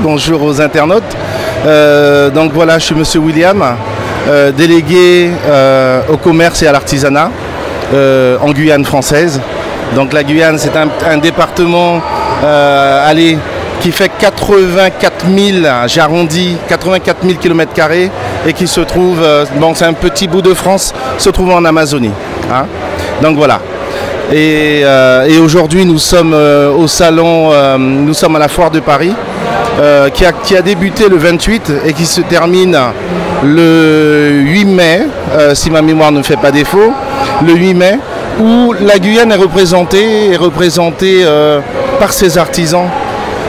Bonjour aux internautes. Donc voilà, je suis Monsieur William, délégué au commerce et à l'artisanat en Guyane française. Donc la Guyane, c'est un département qui fait 84 000, j'arrondis, 84 000 km² et qui se trouve, c'est un petit bout de France, se trouvant en Amazonie. Hein. Donc voilà. Et aujourd'hui, nous sommes au salon, nous sommes à la Foire de Paris, qui a débuté le 28 et qui se termine le 8 mai, si ma mémoire ne me fait pas défaut, le 8 mai, où la Guyane est représentée par ses artisans.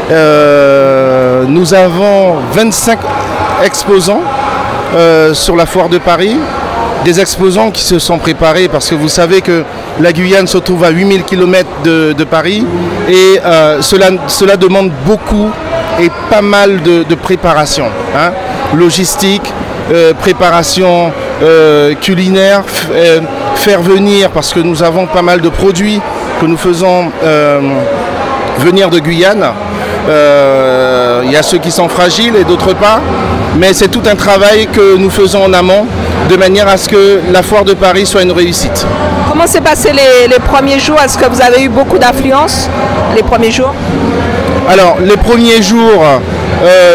Nous avons 25 exposants sur la Foire de Paris, des exposants qui se sont préparés parce que vous savez que la Guyane se trouve à 8000 km de Paris et cela demande beaucoup et pas mal de préparation, hein, logistique, préparation culinaire, faire venir, parce que nous avons pas mal de produits que nous faisons venir de Guyane. Il y a ceux qui sont fragiles et d'autres pas, mais c'est tout un travail que nous faisons en amont de manière à ce que la Foire de Paris soit une réussite. Comment s'est passé les premiers jours? Est-ce que vous avez eu beaucoup d'affluence les premiers jours? Alors, les premiers jours,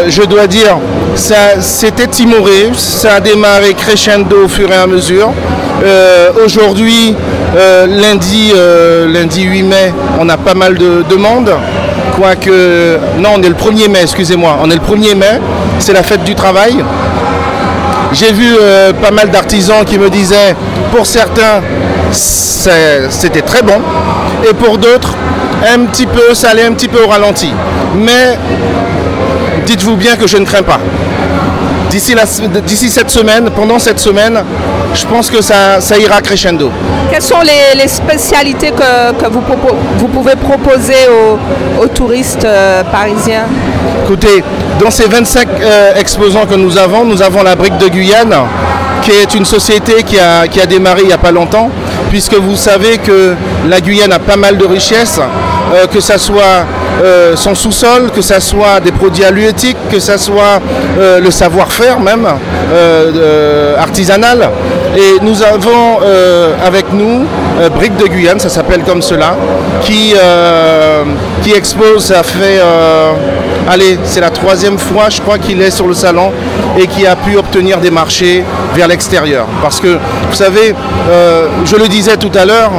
je dois dire, c'était timoré, ça a démarré crescendo au fur et à mesure. Aujourd'hui, lundi 8 mai, on a pas mal de demandes. Quoique, non, on est le 1er mai, excusez-moi, on est le 1er mai, c'est la fête du travail. J'ai vu pas mal d'artisans qui me disaient, pour certains, c'était très bon, et pour d'autres, ça allait un petit peu au ralenti. Mais dites-vous bien que je ne crains pas. D'ici cette semaine, pendant cette semaine, je pense que ça ira crescendo. Quelles sont les spécialités que vous pouvez proposer aux touristes parisiens? Écoutez, dans ces 25 exposants que nous avons la Brique de Guyane, qui est une société qui a démarré il n'y a pas longtemps, puisque vous savez que la Guyane a pas mal de richesses, que ce soit son sous-sol, que ce soit des produits halieutiques, que ce soit le savoir-faire même artisanal. Et nous avons avec nous Brique de Guyane, ça s'appelle comme cela, qui expose, ça fait, c'est la 3e fois je crois qu'il est sur le salon et qui a pu obtenir des marchés vers l'extérieur. Parce que vous savez, je le disais tout à l'heure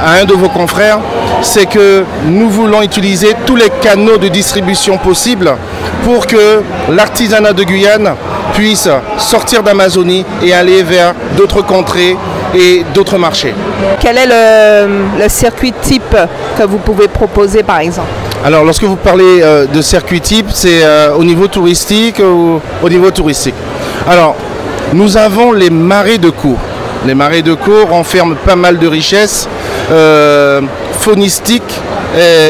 à un de vos confrères, c'est que nous voulons utiliser tous les canaux de distribution possibles pour que l'artisanat de Guyane puisse sortir d'Amazonie et aller vers d'autres contrées et d'autres marchés. Quel est le circuit type que vous pouvez proposer par exemple? Alors lorsque vous parlez de circuit type, c'est au niveau touristique ou au niveau touristique. Alors nous avons les marais de Caux. Les marais de Caux renferment pas mal de richesses faunistiques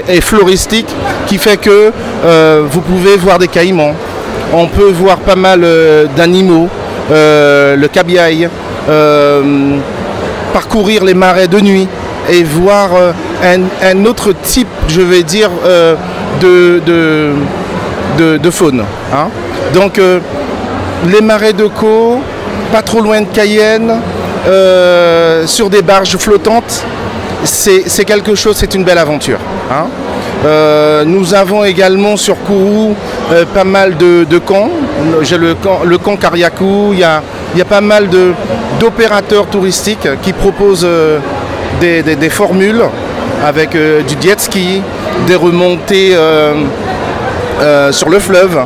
et floristiques qui fait que vous pouvez voir des caïmans. On peut voir pas mal d'animaux, le cabiai, parcourir les marais de nuit et voir un autre type, je vais dire, de faune. Hein. Donc les marais de Caux, pas trop loin de Cayenne, sur des barges flottantes, c'est quelque chose, c'est une belle aventure. Hein. Nous avons également sur Kourou pas mal de camps. J'ai le camp Kariakou, il y a pas mal d'opérateurs touristiques qui proposent des formules avec du jet ski, des remontées sur le fleuve.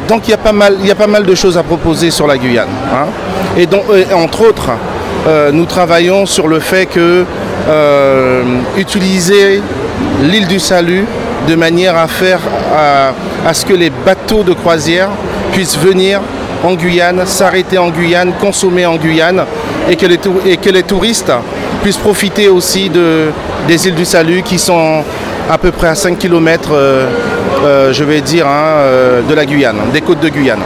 Donc il y a pas mal de choses à proposer sur la Guyane. Hein. Et donc, entre autres, nous travaillons sur le fait que utiliser l'île du Salut de manière à ce que les bateaux de croisière puissent venir en Guyane, s'arrêter en Guyane, consommer en Guyane et que les touristes puissent profiter aussi des îles du Salut qui sont à peu près à 5 km je vais dire, de la Guyane, des côtes de Guyane.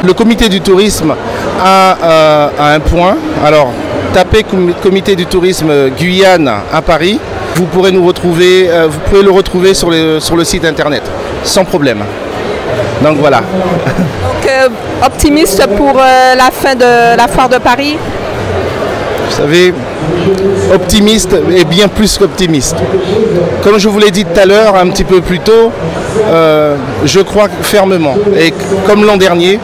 Le comité du tourisme a un point. Alors, tapez comité du tourisme Guyane à Paris. Vous pourrez nous retrouver, vous pouvez le retrouver sur le site internet, sans problème. Donc voilà. Donc optimiste pour la fin de la foire de Paris? Vous savez, optimiste et bien plus qu'optimiste. Comme je vous l'ai dit tout à l'heure, un petit peu plus tôt, je crois fermement. Et comme l'an dernier,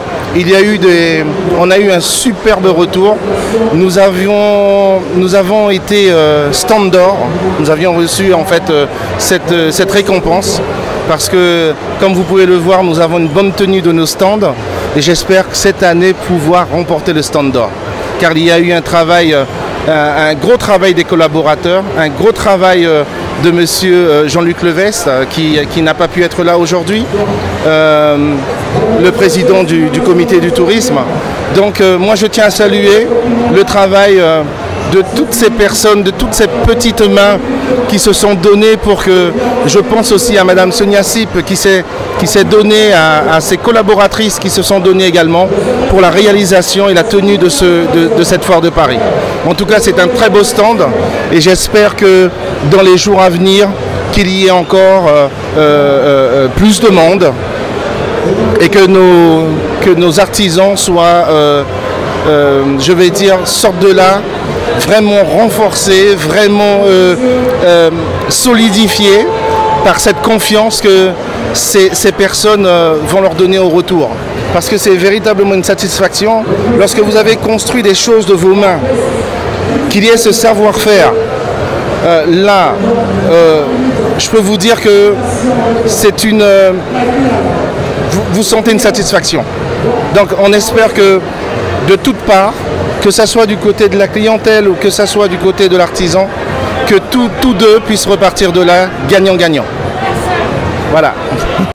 on a eu un superbe retour. Nous avons été stand d'or. Nous avions reçu en fait cette récompense parce que, comme vous pouvez le voir, nous avons une bonne tenue de nos stands et j'espère que cette année pouvoir remporter le stand d'or. Car il y a eu un gros travail des collaborateurs, un gros travail de monsieur Jean-Luc Levesque qui n'a pas pu être là aujourd'hui, le président du comité du tourisme. Donc moi je tiens à saluer le travail de toutes ces personnes, de toutes ces petites mains qui se sont données pour que, je pense aussi à Madame Sonia Sip qui s'est donnée, à ses collaboratrices qui se sont données également pour la réalisation et la tenue de cette foire de Paris. En tout cas, c'est un très beau stand et j'espère que dans les jours à venir, qu'il y ait encore plus de monde et que nos artisans soient, je vais dire, sortent de là vraiment renforcés, vraiment solidifiés par cette confiance que ces personnes vont leur donner au retour. Parce que c'est véritablement une satisfaction lorsque vous avez construit des choses de vos mains, qu'il y ait ce savoir-faire. Là, je peux vous dire que c'est vous sentez une satisfaction. Donc on espère que de toutes parts, que ce soit du côté de la clientèle ou que ce soit du côté de l'artisan, que tous deux puissent repartir de là gagnant-gagnant. Voilà.